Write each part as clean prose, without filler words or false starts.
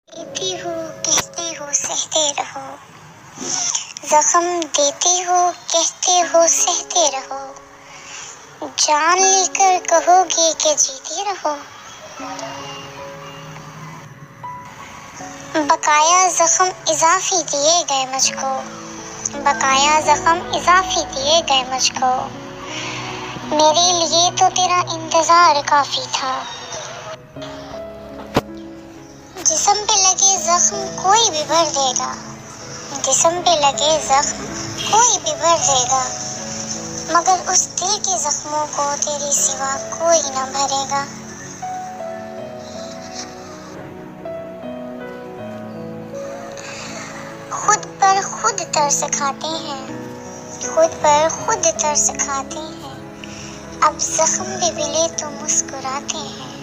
देती हो कहते हो सहते रहो, जख्म देते हो कहते हो सहते रहो, जान लेकर कहोगे कि जीते रहो। बकाया जख्म इजाफी दिए गए मुझको, बकाया जख्म इजाफी दिए गए मुझको, मेरे लिए तो तेरा इंतजार काफी था। जिस्म पे लगे जख्म कोई भी भर देगा, जिस्म पे लगे जख्म कोई भी भर देगा, मगर उस दिल के जख्मों को तेरे सिवा कोई न भरेगा। खुद पर खुद तरस खाते हैं, खुद पर खुद तरस खाते हैं, अब जख्म भी मिले तो मुस्कुराते हैं।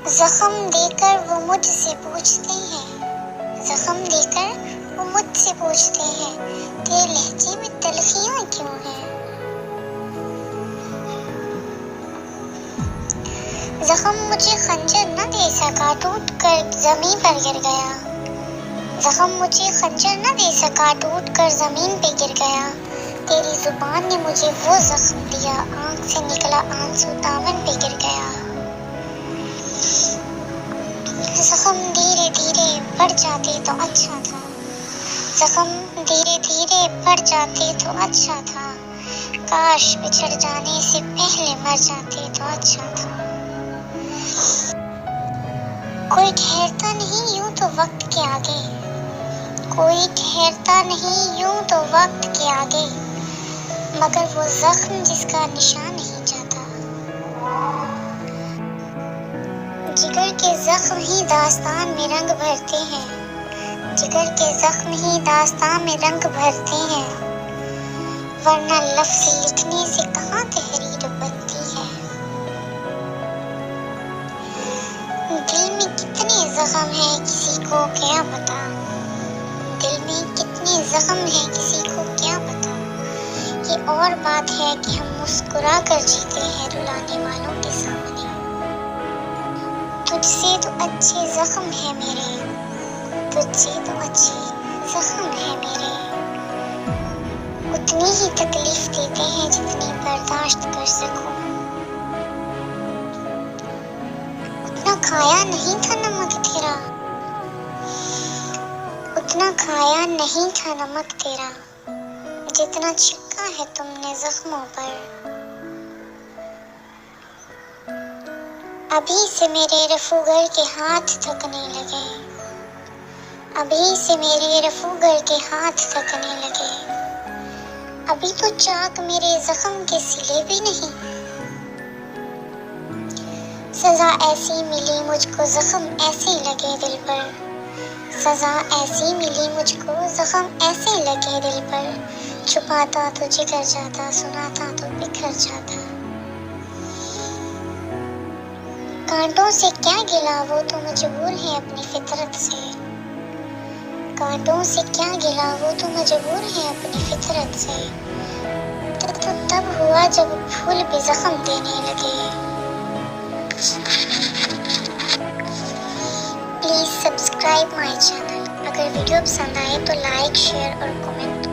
जख्म देकर वो मुझसे पूछते हैं, जख्म देकर वो मुझसे पूछते हैं, तेरे लहजे में तलखियां क्यों हैं। जख्म मुझे खंजर न दे सका, टूट कर जमीन पर गिर गया, जख्म मुझे खंजर न दे सका, टूट कर जमीन पे गिर गया, तेरी जुबान ने मुझे वो जख्म दिया, आंख से निकला आंसू दामन पे गिर गया। जख्म धीरे धीरे बढ़ जाते तो अच्छा था, जख्म धीरे धीरे बढ़ जाते तो अच्छा था, काश बिछड़ जाने से पहले मर जाते तो अच्छा था। कोई ठहरता नहीं यूं तो वक्त के आगे, कोई ठहरता नहीं यूं तो वक्त के आगे, मगर वो जख्म जिसका निशान नहीं जाता। जिगर के जख्म ही दास्तान में रंग भरते हैं, जिगर के जख्म ही दास्तान में रंग भरते हैं, वरना लफ्ज़ लिखने से कहाँ तहरीर बनती है। दिल में कितने जख्म हैं किसी को क्या पता, दिल में कितने जख्म हैं किसी को क्या पता। ये और बात है कि हम मुस्कुरा कर जीते हैं रुलाने वालों के सामने। तुझसे तो अच्छे जख्म है मेरे, तुझसे तो अच्छे जख्म है मेरे, उतनी ही तकलीफ देते हैं जितनी बर्दाश्त कर सकूं। उतना खाया नहीं था नमक तेरा, उतना खाया नहीं था नमक तेरा, जितना छिड़का है तुमने जख्मों पर। अभी से मेरे रफूगर के हाथ थकने लगे, अभी से मेरे रफूगर के हाथ थकने लगे, अभी तो चाक मेरे जख्म के सिले भी नहीं। सजा ऐसी मिली मुझको जख्म ऐसे लगे दिल पर, सजा ऐसी मिली मुझको जख्म ऐसे लगे दिल पर, छुपाता तो जिगर जाता, सुनाता तो बिखर जाता। कांटों से क्या गिला वो तो मजबूर है अपनी फितरत से, कांटों से क्या गिला वो तो मजबूर है अपनी फितरत से, तो तब हुआ जब फूल भी जख्म देने लगे। Please subscribe my channel. अगर वीडियो पसंद आए तो लाइक शेयर और कमेंट